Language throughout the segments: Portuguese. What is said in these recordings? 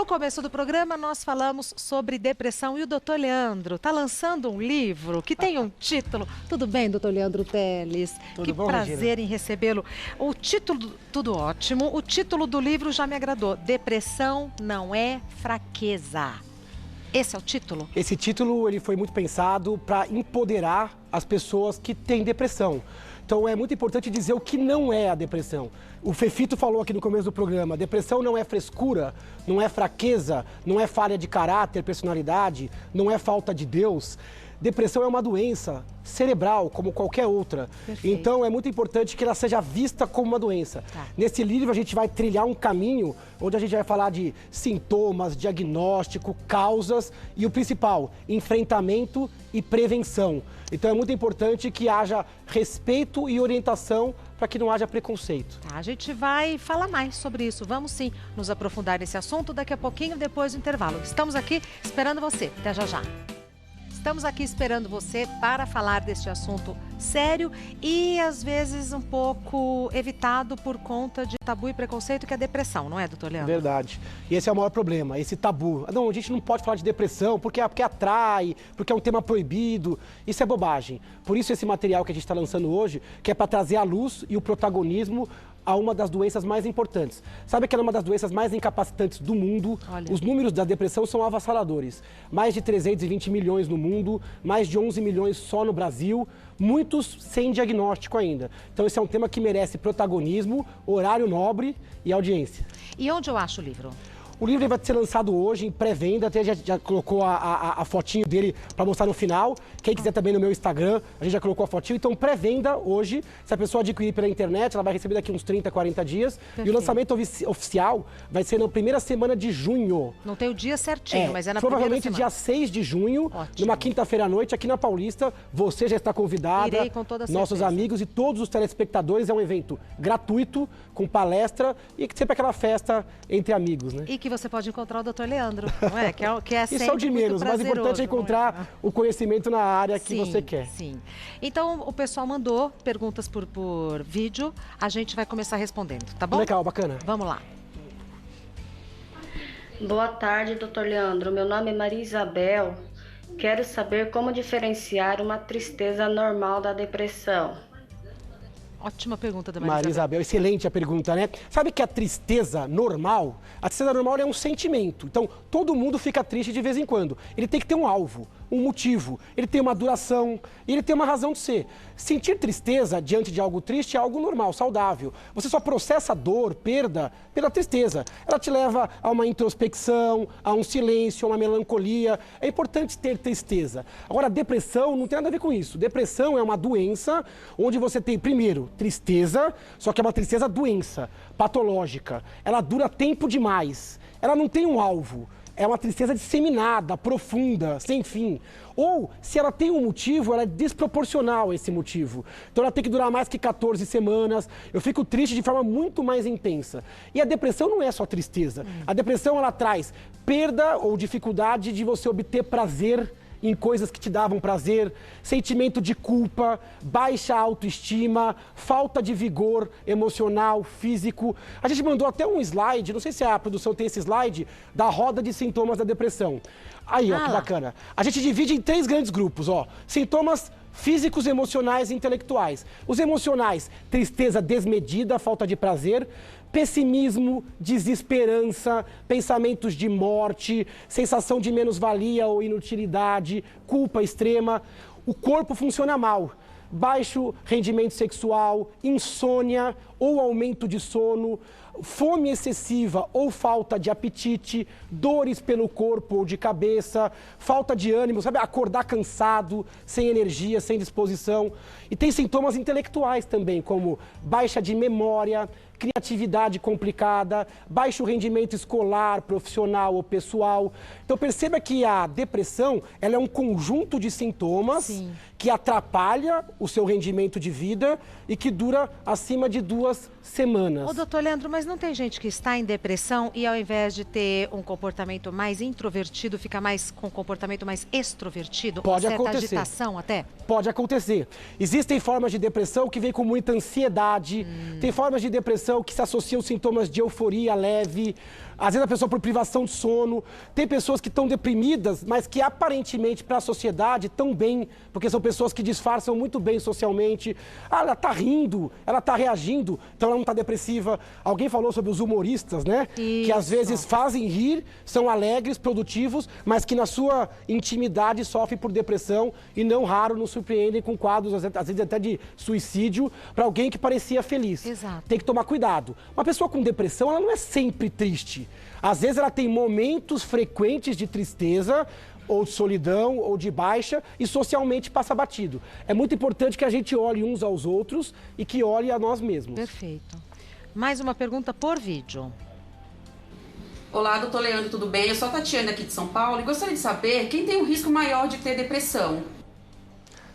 No começo do programa, nós falamos sobre depressão e o doutor Leandro está lançando um livro que tem um título. Tudo bem, doutor Leandro Teles? Tudo que bom, prazer Regina? em recebê-lo. O título, tudo ótimo. O título do livro já me agradou. Depressão não é fraqueza. Esse é o título? Esse título ele foi muito pensado para empoderar as pessoas que têm depressão. Então é muito importante dizer o que não é a depressão. O Fefito falou aqui no começo do programa, depressão não é frescura, não é fraqueza, não é falha de caráter, personalidade, não é falta de Deus. Depressão é uma doença cerebral, como qualquer outra. Perfeito. Então é muito importante que ela seja vista como uma doença. Tá. Nesse livro a gente vai trilhar um caminho onde a gente vai falar de sintomas, diagnóstico, causas e o principal, enfrentamento e prevenção. Então é muito importante que haja respeito e orientação para que não haja preconceito. Tá, a gente vai falar mais sobre isso. Vamos sim nos aprofundar nesse assunto daqui a pouquinho, depois do intervalo. Estamos aqui esperando você. Até já já. Estamos aqui esperando você para falar deste assunto sério e, às vezes, um pouco evitado por conta de tabu e preconceito, que é a depressão, não é, doutor Leandro? Verdade. E esse é o maior problema, esse tabu. Não, a gente não pode falar de depressão porque atrai, porque é um tema proibido. Isso é bobagem. Por isso esse material que a gente está lançando hoje, que é para trazer a luz e o protagonismo a uma das doenças mais importantes. Sabe que ela é uma das doenças mais incapacitantes do mundo? Olha. Os números da depressão são avassaladores. Mais de 320 milhões no mundo, mais de 11 milhões só no Brasil, muitos sem diagnóstico ainda. Então esse é um tema que merece protagonismo, horário nobre e audiência. E onde eu acho o livro? O livro vai ser lançado hoje em pré-venda, até já colocou a fotinho dele para mostrar no final. Quem quiser também no meu Instagram, a gente já colocou a fotinho. Então, pré-venda hoje, se a pessoa adquirir pela internet, ela vai receber daqui uns 30, 40 dias. Perfeito. E o lançamento oficial vai ser na primeira semana de junho. Não tem o dia certinho, mas é na provavelmente primeira semana. dia 6 de junho, Ótimo. numa quinta-feira à noite, aqui na Paulista. Você já está convidada. Irei com toda certeza. Nossos amigos e todos os telespectadores. É um evento gratuito, com palestra e sempre aquela festa entre amigos, né? E que você pode encontrar o doutor Leandro, não é? Que é sempre Isso é o de menos, o mais importante é prazeroso, encontrar o conhecimento na área que Sim, você quer. Sim. Então, o pessoal mandou perguntas por vídeo, a gente vai começar respondendo, tá bom? Legal, bacana. Vamos lá. Boa tarde, doutor Leandro. Meu nome é Maria Isabel. Quero saber como diferenciar uma tristeza normal da depressão. Ótima pergunta da Maria Isabel, excelente a pergunta, né? Sabe que a tristeza normal é um sentimento. Então, todo mundo fica triste de vez em quando. Ele tem que ter um alvo, um motivo, ele tem uma duração e ele tem uma razão de ser. Sentir tristeza diante de algo triste é algo normal, saudável. Você só processa a dor, perda, pela tristeza. Ela te leva a uma introspecção, a um silêncio, a uma melancolia. É importante ter tristeza. Agora, a depressão não tem nada a ver com isso. Depressão é uma doença onde você tem, primeiro, tristeza, só que é uma tristeza doença, patológica. Ela dura tempo demais. Ela não tem um alvo. É uma tristeza disseminada, profunda, sem fim. Ou, se ela tem um motivo, ela é desproporcional a esse motivo. Então ela tem que durar mais que 14 semanas. Eu fico triste de forma muito mais intensa. E a depressão não é só tristeza. A depressão, ela traz perda ou dificuldade de você obter prazer em coisas que te davam prazer, sentimento de culpa, baixa autoestima, falta de vigor emocional, físico. A gente mandou até um slide, não sei se a produção tem esse slide, da roda de sintomas da depressão. Aí, ó, que bacana. A gente divide em 3 grandes grupos, ó. Sintomas físicos, emocionais e intelectuais. Os emocionais, tristeza desmedida, falta de prazer, pessimismo, desesperança, pensamentos de morte, sensação de menos-valia ou inutilidade, culpa extrema. O corpo funciona mal. Baixo rendimento sexual, insônia ou aumento de sono, fome excessiva ou falta de apetite, dores pelo corpo ou de cabeça, falta de ânimo, sabe? Acordar cansado, sem energia, sem disposição. E tem sintomas intelectuais também, como baixa de memória, criatividade complicada, baixo rendimento escolar, profissional ou pessoal. Então perceba que a depressão, ela é um conjunto de sintomas que atrapalha o seu rendimento de vida e que dura acima de 2 semanas. Ô, doutor Leandro, mas não tem gente que está em depressão e ao invés de ter um comportamento mais introvertido, fica mais com um comportamento mais extrovertido? Pode uma certa acontecer. agitação até? Pode acontecer. Existem formas de depressão que vêm com muita ansiedade, tem formas de depressão que se associam sintomas de euforia leve, às vezes a pessoa por privação de sono. Tem pessoas que estão deprimidas, mas que aparentemente para a sociedade estão bem, porque são pessoas que disfarçam muito bem socialmente. Ah, ela está rindo, ela está reagindo, então ela não está depressiva. Alguém falou sobre os humoristas, né? Isso. Que às vezes fazem rir, são alegres, produtivos, mas que na sua intimidade sofrem por depressão e não raro nos surpreendem com quadros, às vezes até de suicídio, para alguém que parecia feliz. Exato. Tem que tomar cuidado. Uma pessoa com depressão, ela não é sempre triste. Às vezes ela tem momentos frequentes de tristeza, ou de solidão, ou de baixa, e socialmente passa batido. É muito importante que a gente olhe uns aos outros e que olhe a nós mesmos. Perfeito. Mais uma pergunta por vídeo. Olá, doutor Leandro, tudo bem? Eu sou a Tatiana aqui de São Paulo e gostaria de saber quem tem um risco maior de ter depressão.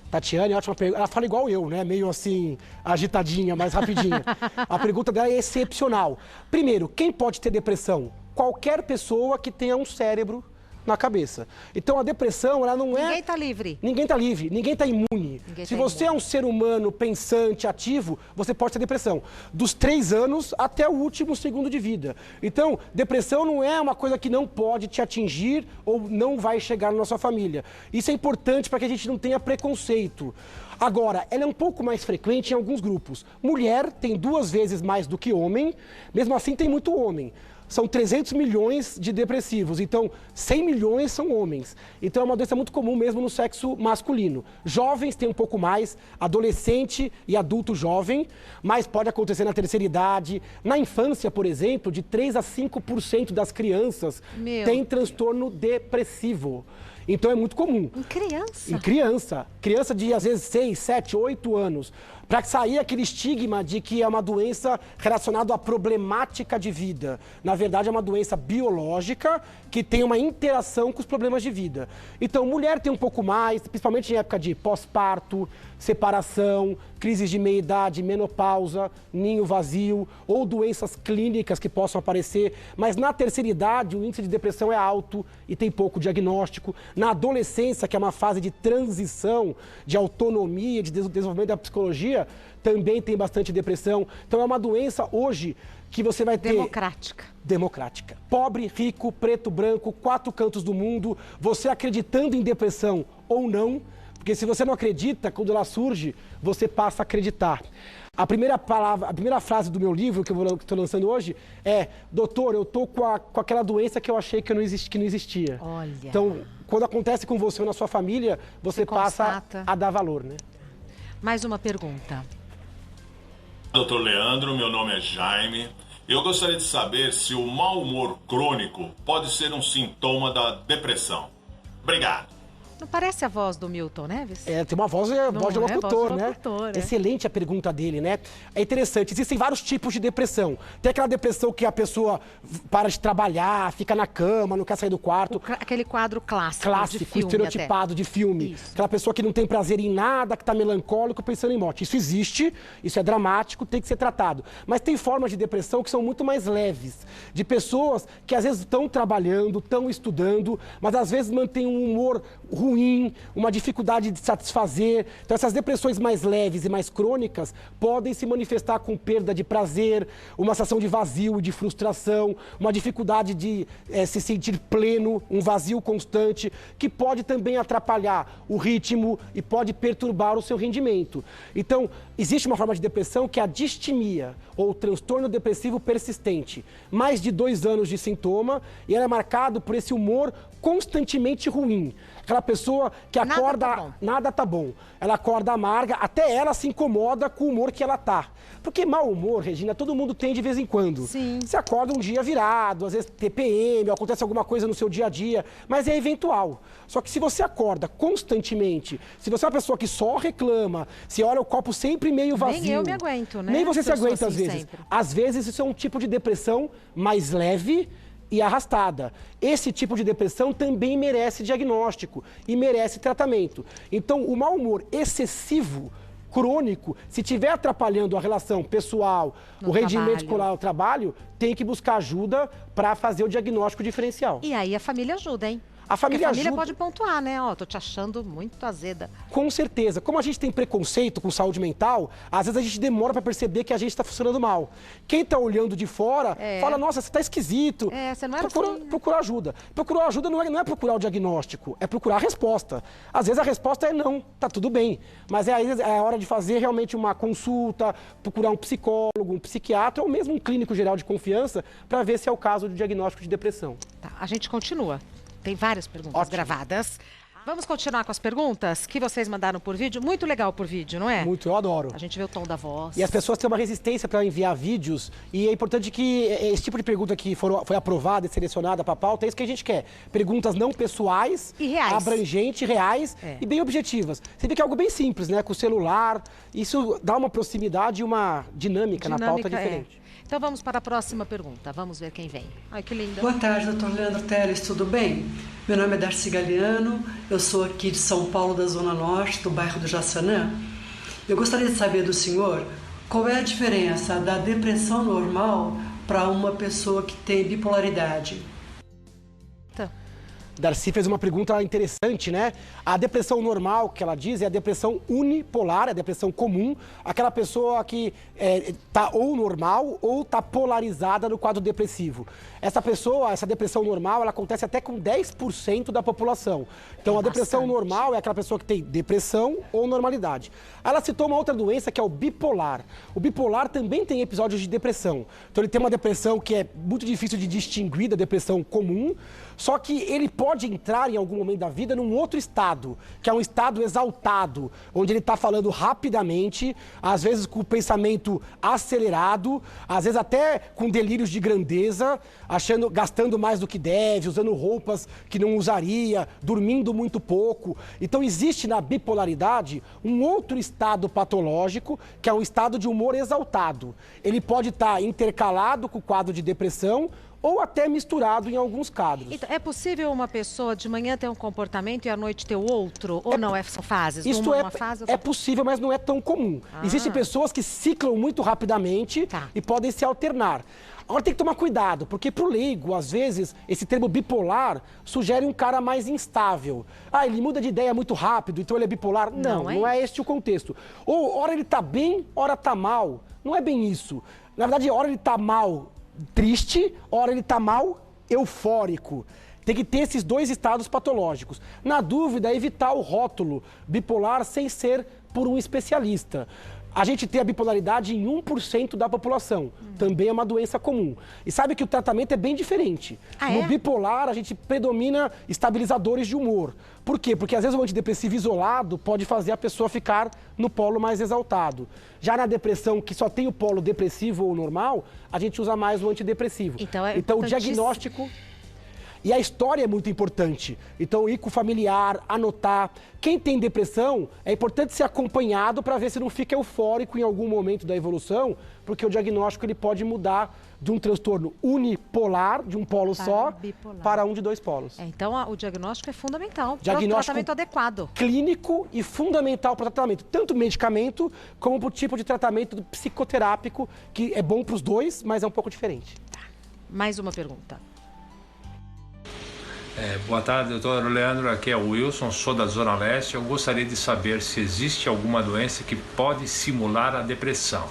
Tatiane, ótima pergunta. Ela fala igual eu, né? Meio assim, agitadinha, mais rapidinha. A pergunta dela é excepcional. Primeiro, quem pode ter depressão? Qualquer pessoa que tenha um cérebro na cabeça. Então a depressão, ela não é... Ninguém está livre. Ninguém está livre, ninguém está imune. Se você é um ser humano pensante, ativo, você pode ter depressão. Dos 3 anos até o último segundo de vida. Então, depressão não é uma coisa que não pode te atingir ou não vai chegar na sua família. Isso é importante para que a gente não tenha preconceito. Agora, ela é um pouco mais frequente em alguns grupos. Mulher tem 2 vezes mais do que homem, mesmo assim tem muito homem. São 300 milhões de depressivos, então 100 milhões são homens. Então é uma doença muito comum mesmo no sexo masculino. Jovens tem um pouco mais, adolescente e adulto jovem, mas pode acontecer na terceira idade. Na infância, por exemplo, de 3 a 5% das crianças têm transtorno depressivo. Então é muito comum. Em criança? Em criança. Criança de, às vezes, 6, 7, 8 anos. Para sair aquele estigma de que é uma doença relacionada à problemática de vida. Na verdade, é uma doença biológica que tem uma interação com os problemas de vida. Então, mulher tem um pouco mais, principalmente em época de pós-parto, separação, crises de meia-idade, menopausa, ninho vazio ou doenças clínicas que possam aparecer. Mas na terceira idade, o índice de depressão é alto e tem pouco diagnóstico. Na adolescência, que é uma fase de transição, de autonomia, de desenvolvimento da psicologia, também tem bastante depressão. Então é uma doença hoje que você vai ter... Democrática. Pobre, rico, preto, branco, 4 cantos do mundo, você acreditando em depressão ou não, porque se você não acredita, quando ela surge, você passa a acreditar. A primeira frase do meu livro, que eu estou lançando hoje, é: doutor, eu estou com aquela doença que eu achei que não existia. Olha. Então, quando acontece com você ou na sua família, você passa a dar valor, né? Mais uma pergunta. Doutor Leandro, meu nome é Jaime. Eu gostaria de saber se o mau humor crônico pode ser um sintoma da depressão. Obrigado. Não parece a voz do Milton Neves? É, tem uma voz de locutor, né? É. Excelente a pergunta dele, né? É interessante, existem vários tipos de depressão. Tem aquela depressão que a pessoa para de trabalhar, fica na cama, não quer sair do quarto. Aquele quadro clássico de filme estereotipado de filme. Isso. Aquela pessoa que não tem prazer em nada, que está melancólico, pensando em morte. Isso existe, isso é dramático, tem que ser tratado. Mas tem formas de depressão que são muito mais leves. De pessoas que às vezes estão trabalhando, estão estudando, mas às vezes mantêm um humor ruim, uma dificuldade de satisfazer. Então essas depressões mais leves e mais crônicas podem se manifestar com perda de prazer, uma sensação de vazio e de frustração, uma dificuldade de se sentir pleno, um vazio constante, que pode também atrapalhar o ritmo e pode perturbar o seu rendimento. Então, existe uma forma de depressão que é a distimia, ou transtorno depressivo persistente. Mais de 2 anos de sintoma, e ela é marcado por esse humor constantemente ruim. Aquela pessoa que acorda, nada tá bom. Ela acorda amarga, até ela se incomoda com o humor que ela tá. Porque mau humor, Regina, todo mundo tem de vez em quando. Sim. Você acorda um dia virado, às vezes TPM, acontece alguma coisa no seu dia a dia, mas é eventual. Só que se você acorda constantemente, se você é uma pessoa que só reclama, se olha o copo sempre meio vazio... Nem eu me aguento, né? Nem você se aguenta às vezes. Sempre. Às vezes isso é um tipo de depressão mais leve e arrastada. Esse tipo de depressão também merece diagnóstico e merece tratamento. Então, o mau humor excessivo, crônico, se estiver atrapalhando a relação pessoal, o rendimento escolar, o trabalho, tem que buscar ajuda para fazer o diagnóstico diferencial. E aí a família ajuda, hein? A família ajuda... ajuda... pode pontuar, né? Ó, tô te achando muito azeda. Com certeza. Como a gente tem preconceito com saúde mental, às vezes a gente demora para perceber que a gente está funcionando mal. Quem está olhando de fora fala, nossa, você está esquisito. Você não era assim, né? Procura ajuda. Procurar ajuda não é procurar o diagnóstico, é procurar a resposta. Às vezes a resposta é não, tá tudo bem. Mas é a hora de fazer realmente uma consulta, procurar um psicólogo, um psiquiatra ou mesmo um clínico geral de confiança para ver se é o caso de diagnóstico de depressão. Tá, a gente continua. Tem várias perguntas gravadas. Vamos continuar com as perguntas que vocês mandaram por vídeo? Muito legal por vídeo, não é? Muito, eu adoro. A gente vê o tom da voz. E as pessoas têm uma resistência para enviar vídeos. E é importante que esse tipo de pergunta que foi aprovada e selecionada para a pauta, é isso que a gente quer. Perguntas não pessoais, e reais. Abrangentes, reais e bem objetivas. Você vê que é algo bem simples, né? Com o celular, isso dá uma proximidade e uma dinâmica na pauta diferente. Então vamos para a próxima pergunta. Vamos ver quem vem. Ai, que linda. Boa tarde, doutor Leandro Teles, tudo bem? Meu nome é Darcy Galiano, eu sou aqui de São Paulo, da Zona Norte, do bairro do Jaçanã. Eu gostaria de saber do senhor qual é a diferença da depressão normal para uma pessoa que tem bipolaridade. Darcy fez uma pergunta interessante, né? A depressão normal, que ela diz, é a depressão unipolar, é a depressão comum. Aquela pessoa que está ou normal ou está polarizada no quadro depressivo. Essa pessoa, essa depressão normal, ela acontece até com 10% da população. Então, a depressão normal é aquela pessoa que tem depressão ou normalidade. Ela citou uma outra doença que é o bipolar. O bipolar também tem episódios de depressão. Então, ele tem uma depressão que é muito difícil de distinguir da depressão comum, só que ele pode entrar em algum momento da vida num outro estado, que é um estado exaltado, onde ele está falando rapidamente, às vezes com o pensamento acelerado, às vezes até com delírios de grandeza, gastando mais do que deve, usando roupas que não usaria, dormindo muito pouco. Então existe na bipolaridade um outro estado patológico, que é um estado de humor exaltado. Ele pode estar intercalado com o quadro de depressão, ou até misturado em alguns quadros. Então, é possível uma pessoa de manhã ter um comportamento e à noite ter o outro? Ou não? São fases? Isso é possível, mas não é tão comum. Existem pessoas que ciclam muito rapidamente e podem se alternar. Agora tem que tomar cuidado, porque para o leigo, às vezes, esse termo bipolar sugere um cara mais instável. Ele muda de ideia muito rápido, então ele é bipolar. Não é este o contexto. Ou hora ele está bem, hora está mal. Não é bem isso. Na verdade, hora ele está mal, triste, hora ele está mal, eufórico. Tem que ter esses dois estados patológicos. Na dúvida, evitar o rótulo bipolar sem ser por um especialista. A gente tem a bipolaridade em 1% da população. Também é uma doença comum. E sabe que o tratamento é bem diferente. No bipolar, a gente predomina estabilizadores de humor. Por quê? Porque às vezes o antidepressivo isolado pode fazer a pessoa ficar no polo mais exaltado. Já na depressão, que só tem o polo depressivo ou normal, a gente usa mais o antidepressivo. Então o diagnóstico... E a história é muito importante. Então, ir com o familiar, anotar. Quem tem depressão, é importante ser acompanhado para ver se não fica eufórico em algum momento da evolução, porque o diagnóstico ele pode mudar de um transtorno unipolar, de um polo só, para um de dois polos. Então, o diagnóstico é fundamental para o tratamento adequado. Clínico e fundamental para o tratamento. Tanto medicamento, como para o tipo de tratamento psicoterápico, que é bom para os dois, mas é um pouco diferente. Mais uma pergunta. Boa tarde, doutor Leandro. Aqui é o Wilson, sou da Zona Leste. Eu gostaria de saber se existe alguma doença que pode simular a depressão.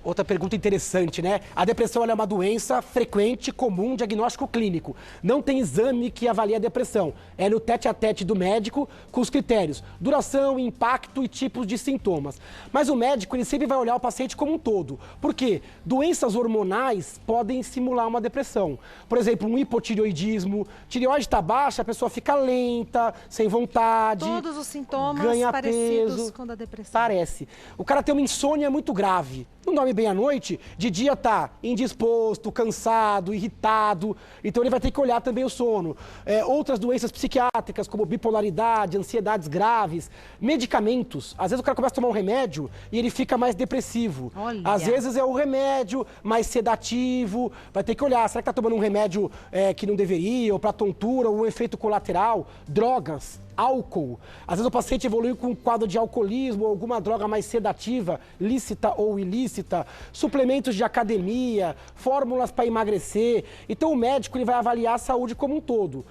Outra pergunta interessante, né? A depressão é uma doença frequente, comum, diagnóstico clínico. Não tem exame que avalie a depressão. É no tete-a-tete do médico com os critérios: duração, impacto e tipos de sintomas. Mas o médico ele sempre vai olhar o paciente como um todo. Por quê? Doenças hormonais podem simular uma depressão. Por exemplo, um hipotireoidismo. Tireoide está baixa, a pessoa fica lenta, sem vontade. Todos os sintomas ganha parecidos peso, com a da depressão. Parece. O cara tem uma insônia muito grave. Não dorme bem à noite, de dia tá indisposto, cansado, irritado. Então ele vai ter que olhar também o sono. Outras doenças psiquiátricas, como bipolaridade, ansiedades graves, medicamentos. Às vezes o cara começa a tomar um remédio e ele fica mais depressivo. Olha. Às vezes é o remédio mais sedativo. Vai ter que olhar, será que tá tomando um remédio que não deveria, ou para tontura, ou um efeito colateral? Drogas. álcool. Às vezes o paciente evolui com um quadro de alcoolismo ou alguma droga mais sedativa, lícita ou ilícita, suplementos de academia, fórmulas para emagrecer. Então o médico ele vai avaliar a saúde como um todo.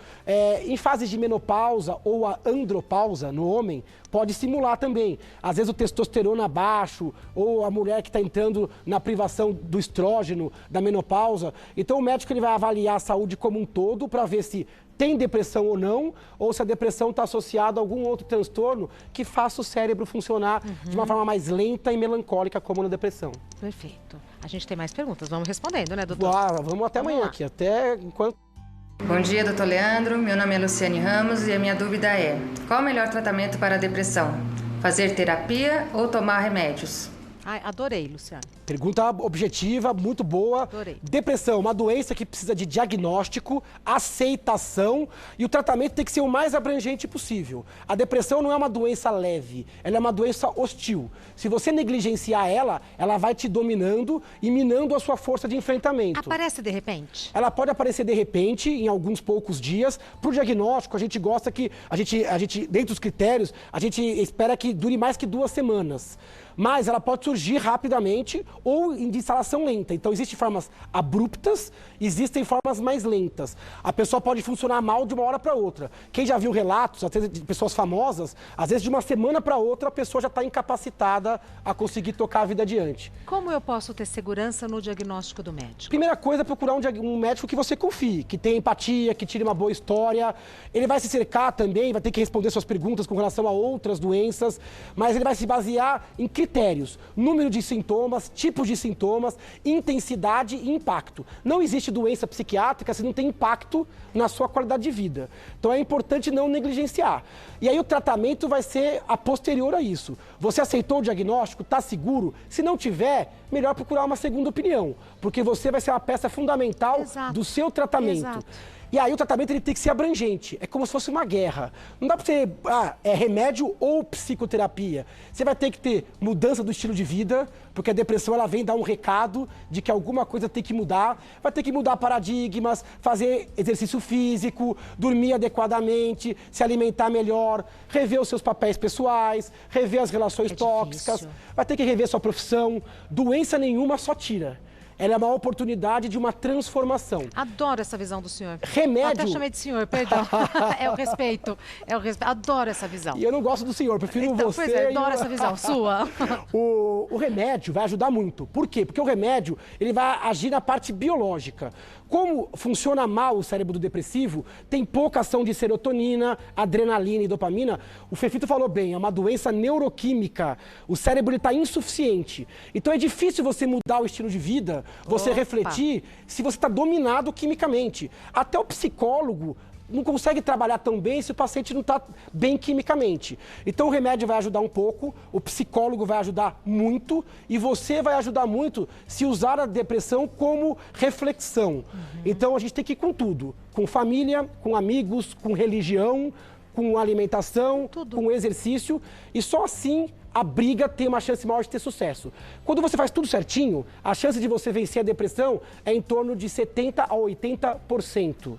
Em fases de menopausa ou a andropausa no homem, pode estimular também. Às vezes o testosterona baixo ou a mulher que está entrando na privação do estrógeno, da menopausa. Então o médico ele vai avaliar a saúde como um todo para ver se tem depressão ou não, ou se a depressão está associada a algum outro transtorno que faça o cérebro funcionar de uma forma mais lenta e melancólica, como na depressão. Perfeito. A gente tem mais perguntas, vamos respondendo, né, doutor? Vamos até amanhã aqui, até enquanto... Bom dia, doutor Leandro. Meu nome é Luciane Ramos e a minha dúvida é: qual o melhor tratamento para a depressão? Fazer terapia ou tomar remédios? Ai, adorei, Luciane. Pergunta objetiva, muito boa. Adorei. Depressão, uma doença que precisa de diagnóstico, aceitação e o tratamento tem que ser o mais abrangente possível. A depressão não é uma doença leve, ela é uma doença hostil. Se você negligenciar ela, ela vai te dominando e minando a sua força de enfrentamento. Aparece de repente? Ela pode aparecer de repente, em alguns poucos dias. Para o diagnóstico, a gente gosta que, a gente, dentro dos critérios, a gente espera que dure mais que 2 semanas. Mas ela pode surgir rapidamente ou em instalação lenta. Então, existem formas abruptas, existem formas mais lentas. A pessoa pode funcionar mal de uma hora para outra. Quem já viu relatos, até de pessoas famosas, às vezes de uma semana para outra a pessoa já está incapacitada a conseguir tocar a vida adiante. Como eu posso ter segurança no diagnóstico do médico? Primeira coisa é procurar um médico que você confie, que tenha empatia, que tire uma boa história. Ele vai se cercar também, vai ter que responder suas perguntas com relação a outras doenças, mas ele vai se basear em critérios, número de sintomas, tipos de sintomas, intensidade e impacto. Não existe doença psiquiátrica se não tem impacto na sua qualidade de vida. Então é importante não negligenciar. E aí o tratamento vai ser a posterior a isso. Você aceitou o diagnóstico? Está seguro? Se não tiver, melhor procurar uma segunda opinião, porque você vai ser uma peça fundamental do seu tratamento. Exato. E aí o tratamento ele tem que ser abrangente, é como se fosse uma guerra. Não dá para você, é remédio ou psicoterapia. Você vai ter que ter mudança do estilo de vida, porque a depressão ela vem dar um recado de que alguma coisa tem que mudar. Vai ter que mudar paradigmas, fazer exercício físico, dormir adequadamente, se alimentar melhor, rever os seus papéis pessoais, rever as relações tóxicas. Difícil. Vai ter que rever sua profissão. Doença nenhuma só tira. Ela é uma oportunidade de uma transformação. Adoro essa visão do senhor. Remédio... Eu até chamei de senhor, perdão. É o respeito. Adoro essa visão. E eu não gosto do senhor, prefiro então, você. Pois é, adoro essa visão sua. O remédio vai ajudar muito. Por quê? Porque o remédio ele vai agir na parte biológica. Como funciona mal o cérebro do depressivo, tem pouca ação de serotonina, adrenalina e dopamina. O Fefito falou bem, é uma doença neuroquímica. O cérebro está insuficiente. Então é difícil você mudar o estilo de vida, você refletir se você está dominado quimicamente. Até o psicólogo não consegue trabalhar tão bem se o paciente não está bem quimicamente. Então o remédio vai ajudar um pouco, o psicólogo vai ajudar muito e você vai ajudar muito se usar a depressão como reflexão. Então a gente tem que ir com tudo, com família, com amigos, com religião, com alimentação, com exercício e só assim a briga tem uma chance maior de ter sucesso. Quando você faz tudo certinho, a chance de você vencer a depressão é em torno de 70% a 80%.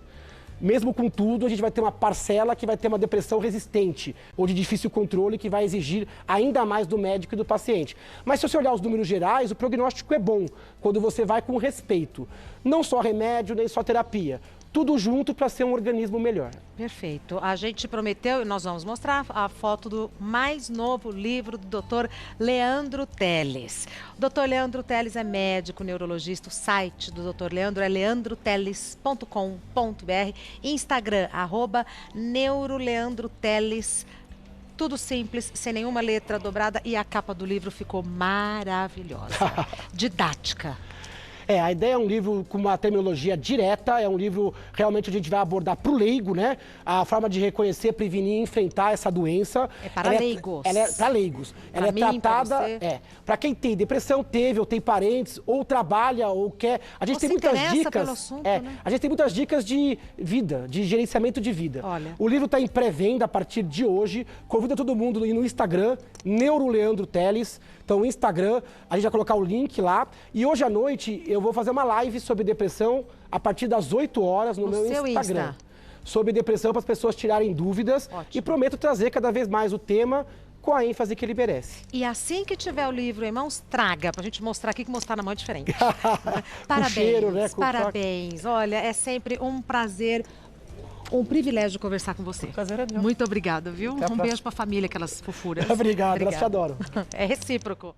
Mesmo com tudo, a gente vai ter uma parcela que vai ter uma depressão resistente ou de difícil controle que vai exigir ainda mais do médico e do paciente. Mas se você olhar os números gerais, o prognóstico é bom quando você vai com respeito. Não só remédio, nem só terapia. Tudo junto para ser um organismo melhor. Perfeito. A gente prometeu e nós vamos mostrar a foto do mais novo livro do Dr. Leandro Teles. O Dr. Leandro Teles é médico, neurologista. O site do Dr. Leandro é leandroteles.com.br. Instagram, @neuroleandroteles. Tudo simples, sem nenhuma letra dobrada e a capa do livro ficou maravilhosa. Didática. A ideia é um livro com uma terminologia direta, é um livro realmente onde a gente vai abordar para o leigo, né? A forma de reconhecer, prevenir e enfrentar essa doença. É para leigos. Ela é para leigos. Ela é tratada, para quem tem depressão, teve, ou tem parentes, ou trabalha, ou quer. A gente tem muitas dicas. Pelo assunto, né? A gente tem muitas dicas de vida, de gerenciamento de vida. Olha. O livro está em pré-venda a partir de hoje. Convido todo mundo a ir no Instagram, NeuroLeandroTeles. Então, o Instagram, a gente vai colocar o link lá. E hoje à noite eu vou fazer uma live sobre depressão a partir das 8 horas no meu Instagram. sobre depressão para as pessoas tirarem dúvidas. Ótimo. E prometo trazer cada vez mais o tema com a ênfase que ele merece. E assim que tiver o livro em mãos, traga, pra gente mostrar aqui, que mostrar na mão é diferente. Parabéns, cheiro, né? Com parabéns. Olha, é sempre um prazer, um privilégio conversar com você. O prazer é meu. Muito obrigada, viu? Até a Um próxima. beijo pra família, aquelas fofuras. Obrigado, elas te Obrigada. adoram. É recíproco.